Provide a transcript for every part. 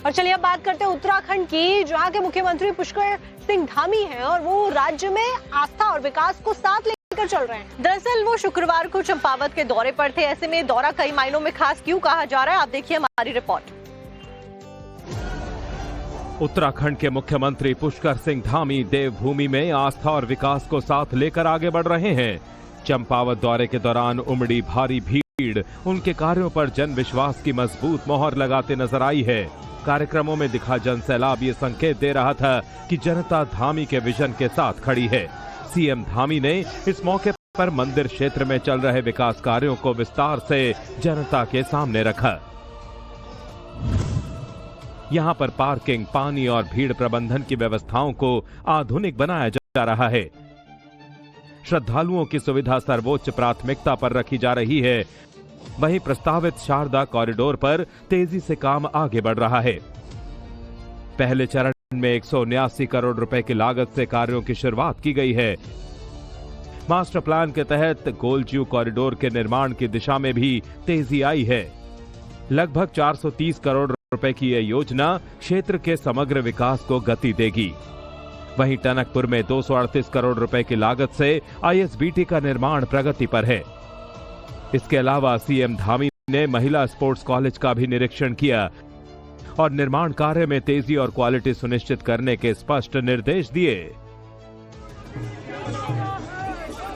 और चलिए अब बात करते हैं उत्तराखंड की, जहां के मुख्यमंत्री पुष्कर सिंह धामी हैं और वो राज्य में आस्था और विकास को साथ लेकर चल रहे हैं। दरअसल वो शुक्रवार को चंपावत के दौरे पर थे। ऐसे में दौरा कई मायनों में खास क्यों कहा जा रहा है, आप देखिए हमारी रिपोर्ट। उत्तराखंड के मुख्यमंत्री पुष्कर सिंह धामी देवभूमि में आस्था और विकास को साथ लेकर आगे बढ़ रहे हैं। चंपावत दौरे के दौरान उमड़ी भारी भीड़ उनके कार्यों पर जन विश्वास की मजबूत मोहर लगाते नजर आई है। कार्यक्रमों में दिखा जनसैलाब ये संकेत दे रहा था कि जनता धामी के विजन के साथ खड़ी है। सीएम धामी ने इस मौके पर मंदिर क्षेत्र में चल रहे विकास कार्यों को विस्तार से जनता के सामने रखा। यहां पर पार्किंग, पानी और भीड़ प्रबंधन की व्यवस्थाओं को आधुनिक बनाया जा रहा है। श्रद्धालुओं की सुविधा सर्वोच्च प्राथमिकता पर रखी जा रही है। वहीं प्रस्तावित शारदा कॉरिडोर पर तेजी से काम आगे बढ़ रहा है। पहले चरण में 179 करोड़ रुपए की लागत से कार्यों की शुरुआत की गई है। मास्टर प्लान के तहत गोलज्यू कॉरिडोर के निर्माण की दिशा में भी तेजी आई है। लगभग 430 करोड़ रुपए की यह योजना क्षेत्र के समग्र विकास को गति देगी। वहीं टनकपुर में 238 करोड़ रुपए की लागत से आईएसबीटी का निर्माण प्रगति पर है। इसके अलावा सीएम धामी ने महिला स्पोर्ट्स कॉलेज का भी निरीक्षण किया और निर्माण कार्य में तेजी और क्वालिटी सुनिश्चित करने के स्पष्ट निर्देश दिए।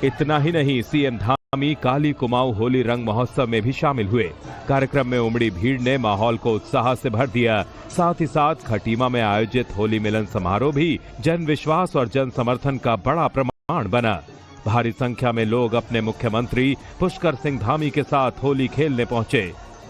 इतना ही नहीं, सीएम धामी काली कुमाऊं होली रंग महोत्सव में भी शामिल हुए। कार्यक्रम में उमड़ी भीड़ ने माहौल को उत्साह से भर दिया। साथ ही साथ खटीमा में आयोजित होली मिलन समारोह भी जन विश्वास और जन समर्थन का बड़ा प्रमाण बना। भारी संख्या में लोग अपने मुख्यमंत्री पुष्कर सिंह धामी के साथ होली खेलने पहुंचे।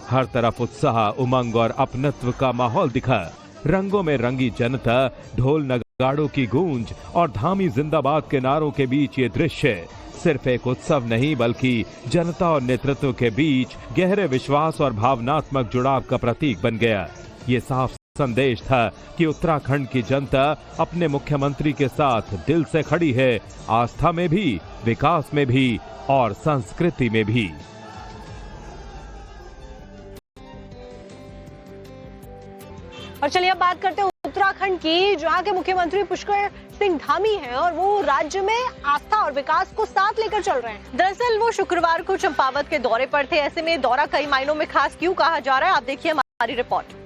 हर तरफ उत्साह, उमंग और अपनत्व का माहौल दिखा। रंगों में रंगी जनता, ढोल नगाड़ों की गूंज और धामी जिंदाबाद के नारों के बीच ये दृश्य सिर्फ एक उत्सव नहीं बल्कि जनता और नेतृत्व के बीच गहरे विश्वास और भावनात्मक जुड़ाव का प्रतीक बन गया। ये साफ संदेश था कि उत्तराखंड की जनता अपने मुख्यमंत्री के साथ दिल से खड़ी है, आस्था में भी, विकास में भी और संस्कृति में भी। और चलिए अब बात करते हैं उत्तराखंड की, जहां के मुख्यमंत्री पुष्कर सिंह धामी हैं और वो राज्य में आस्था और विकास को साथ लेकर चल रहे हैं। दरअसल वो शुक्रवार को चंपावत के दौरे पर थे। ऐसे में दौरा कई मायनों में खास क्यों कहा जा रहा है, आप देखिए हमारी रिपोर्ट।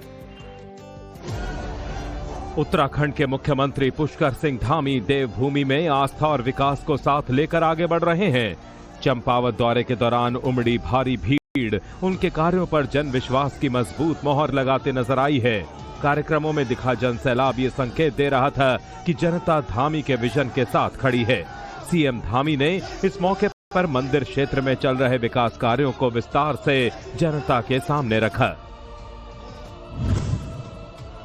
उत्तराखंड के मुख्यमंत्री पुष्कर सिंह धामी देवभूमि में आस्था और विकास को साथ लेकर आगे बढ़ रहे हैं। चंपावत दौरे के दौरान उमड़ी भारी भीड़ उनके कार्यों पर जन विश्वास की मजबूत मोहर लगाते नजर आई है। कार्यक्रमों में दिखा जनसैलाब ये संकेत दे रहा था कि जनता धामी के विजन के साथ खड़ी है। सीएम धामी ने इस मौके पर मंदिर क्षेत्र में चल रहे विकास कार्यों को विस्तार से जनता के सामने रखा।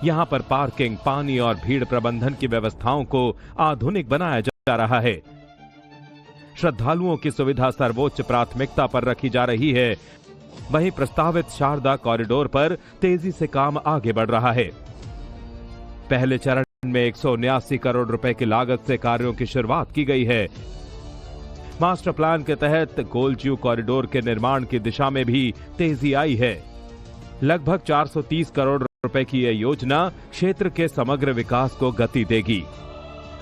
यहां पर पार्किंग, पानी और भीड़ प्रबंधन की व्यवस्थाओं को आधुनिक बनाया जा रहा है। श्रद्धालुओं की सुविधा सर्वोच्च प्राथमिकता पर रखी जा रही है। वहीं प्रस्तावित शारदा कॉरिडोर पर तेजी से काम आगे बढ़ रहा है। पहले चरण में 179 करोड़ रुपए की लागत से कार्यों की शुरुआत की गई है। मास्टर प्लान के तहत गोलज्यू कॉरिडोर के निर्माण की दिशा में भी तेजी आई है। लगभग 430 करोड़ रुपए की यह योजना क्षेत्र के समग्र विकास को गति देगी।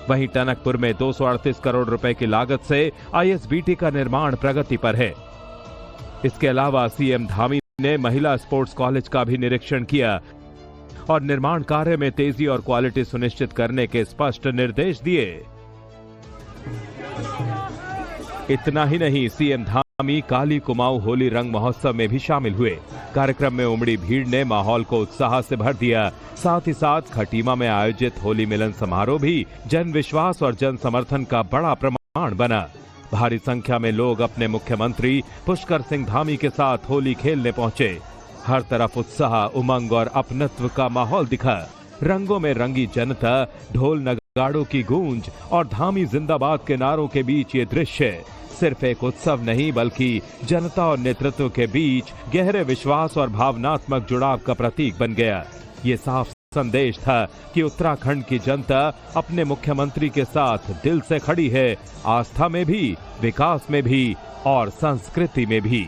वहीं टनकपुर में 238 करोड़ रुपए की लागत से आईएसबीटी का निर्माण प्रगति पर है। इसके अलावा सीएम धामी ने महिला स्पोर्ट्स कॉलेज का भी निरीक्षण किया और निर्माण कार्य में तेजी और क्वालिटी सुनिश्चित करने के स्पष्ट निर्देश दिए। इतना ही नहीं, सीएम धामी काली कुमाऊं होली रंग महोत्सव में भी शामिल हुए। कार्यक्रम में उमड़ी भीड़ ने माहौल को उत्साह से भर दिया। साथ ही साथ खटीमा में आयोजित होली मिलन समारोह भी जन विश्वास और जन समर्थन का बड़ा प्रमाण बना। भारी संख्या में लोग अपने मुख्यमंत्री पुष्कर सिंह धामी के साथ होली खेलने पहुंचे। हर तरफ उत्साह, उमंग और अपनत्व का माहौल दिखा। रंगों में रंगी जनता, ढोल नगाड़ों की गूंज और धामी जिंदाबाद के नारों के बीच ये दृश्य सिर्फ एक उत्सव नहीं बल्कि जनता और नेतृत्व के बीच गहरे विश्वास और भावनात्मक जुड़ाव का प्रतीक बन गया। ये साफ संदेश था कि उत्तराखंड की जनता अपने मुख्यमंत्री के साथ दिल से खड़ी है, आस्था में भी, विकास में भी और संस्कृति में भी।